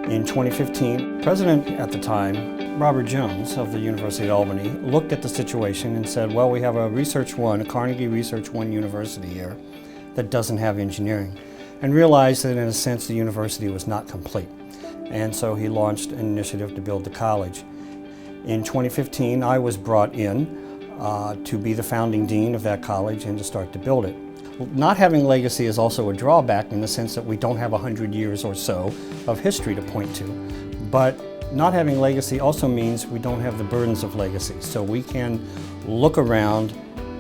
In 2015, President at the time, Robert Jones of the University of Albany, looked at the situation and said, well, we have a Carnegie Research One university here that doesn't have engineering, and realized that in a sense the university was not complete. And so he launched an initiative to build the college. In 2015, I was brought in to be the founding dean of that college and to start to build it. Not having legacy is also a drawback in the sense that we don't have 100 years or so of history to point to. But not having legacy also means we don't have the burdens of legacy. So we can look around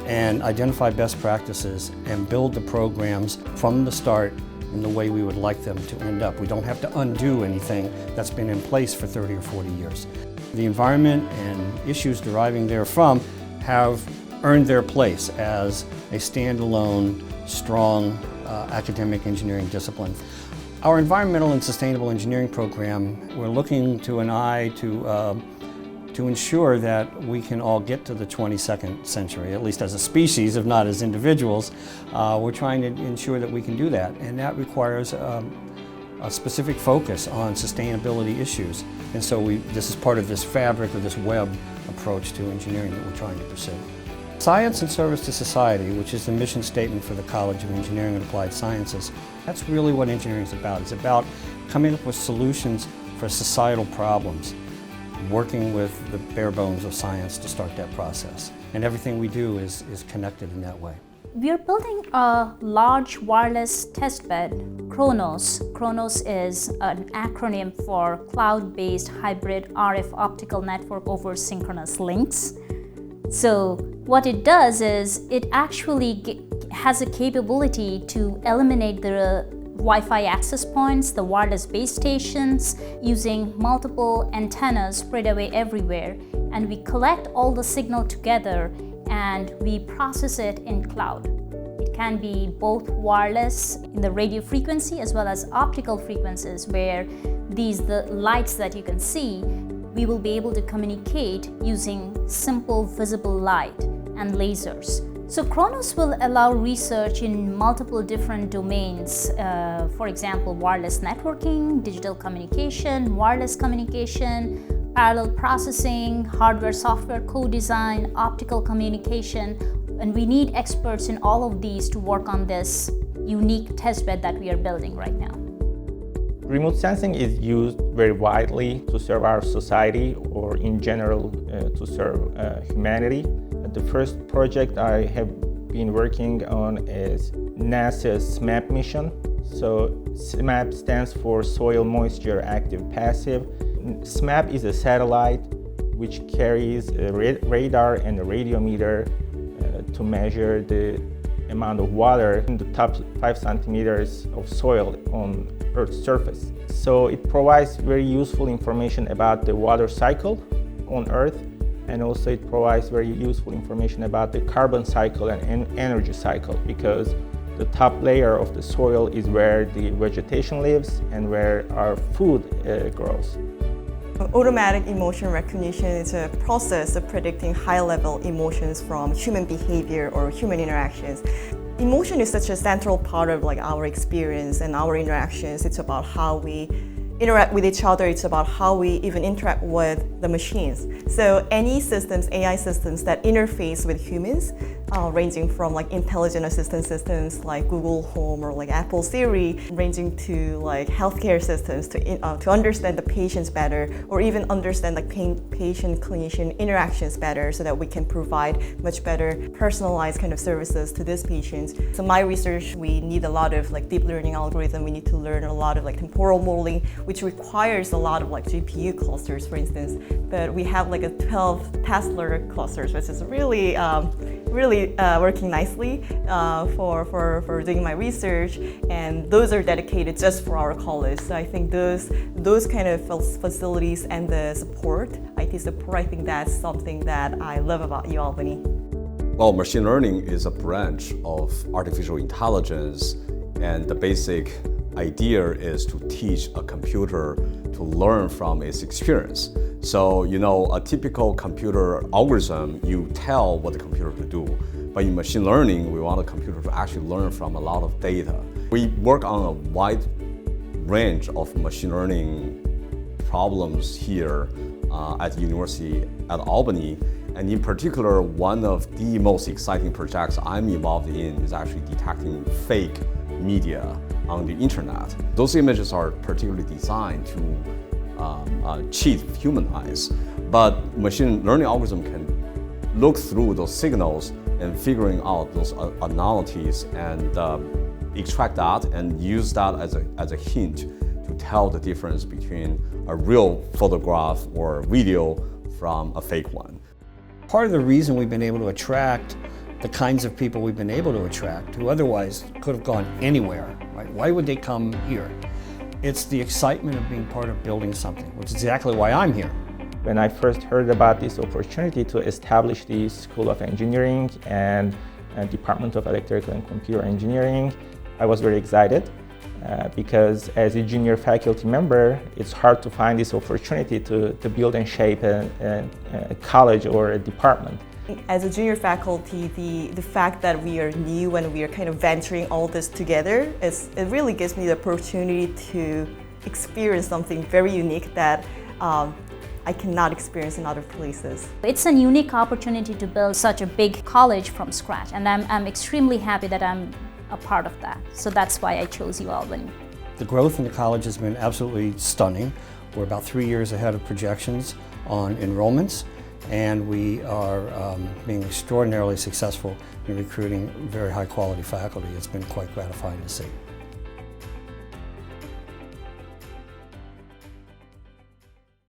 and identify best practices and build the programs from the start in the way we would like them to end up. We don't have to undo anything that's been in place for 30 or 40 years. The environment and issues deriving therefrom have earned their place as a standalone, strong academic engineering discipline. Our environmental and sustainable engineering program, we're looking to an eye to ensure that we can all get to the 22nd century, at least as a species, if not as individuals. We're trying to ensure that we can do that, and that requires a specific focus on sustainability issues. And so this is part of this fabric or this web approach to engineering that we're trying to pursue. Science and service to society, which is the mission statement for the College of Engineering and Applied Sciences, that's really what engineering is about. It's about coming up with solutions for societal problems, working with the bare bones of science to start that process. And everything we do is connected in that way. We are building a large wireless testbed, Kronos. Kronos is an acronym for Cloud-Based Hybrid RF Optical Network over Synchronous Links. So what it does is it actually has a capability to eliminate the Wi-Fi access points, the wireless base stations, using multiple antennas spread away everywhere. And we collect all the signal together and we process it in cloud. It can be both wireless in the radio frequency as well as optical frequencies, where the lights that you can see, we will be able to communicate using simple visible light and lasers. So Kronos will allow research in multiple different domains. For example, wireless networking, digital communication, wireless communication, parallel processing, hardware-software co-design, optical communication, and we need experts in all of these to work on this unique testbed that we are building right now. Remote sensing is used very widely to serve our society or in general to serve humanity. The first project I have been working on is NASA's SMAP mission. So SMAP stands for Soil Moisture Active Passive. SMAP is a satellite which carries a radar and a radiometer to measure the amount of water in the top 5 centimeters of soil on Earth's surface. So it provides very useful information about the water cycle on Earth, and also it provides very useful information about the carbon cycle and energy cycle, because the top layer of the soil is where the vegetation lives and where our food grows. Automatic emotion recognition is a process of predicting high-level emotions from human behavior or human interactions. Emotion is such a central part of our experience and our interactions. It's about how we interact with each other. It's about how we even interact with the machines. So any systems, AI systems that interface with humans, ranging from intelligent assistant systems like Google Home or Apple Siri, ranging to healthcare systems to understand the patients better, or even understand patient-clinician interactions better, so that we can provide much better personalized kind of services to these patients. So my research, we need a lot of deep learning algorithm. We need to learn a lot of temporal modeling, which requires a lot of GPU clusters, for instance. But we have a 12 Tesla clusters, which is really working nicely for doing my research, and those are dedicated just for our college. So I think those kind of facilities and the support, IT support, I think that's something that I love about UAlbany. Well, machine learning is a branch of artificial intelligence, and the basic idea is to teach a computer to learn from its experience. So, a typical computer algorithm, you tell what the computer to do. But in machine learning, we want the computer to actually learn from a lot of data. We work on a wide range of machine learning problems here at the University at Albany. And in particular, one of the most exciting projects I'm involved in is actually detecting fake media on the internet. Those images are particularly designed to cheat human eyes, but machine learning algorithm can look through those signals and figuring out those anomalies and extract that and use that as a hint to tell the difference between a real photograph or video from a fake one. Part of the reason we've been able to attract the kinds of people we've been able to attract who otherwise could have gone anywhere, right? Why would they come here? It's the excitement of being part of building something, which is exactly why I'm here. When I first heard about this opportunity to establish the School of Engineering and Department of Electrical and Computer Engineering, I was very excited because as a junior faculty member, it's hard to find this opportunity to build and shape a college or a department. As a junior faculty, the fact that we are new and we are kind of venturing all this together, it really gives me the opportunity to experience something very unique that I cannot experience in other places. It's a unique opportunity to build such a big college from scratch, and I'm extremely happy that I'm a part of that. So that's why I chose UAlbany. The growth in the college has been absolutely stunning. We're about 3 years ahead of projections on enrollments, and we are being extraordinarily successful in recruiting very high quality faculty. It's been quite gratifying to see.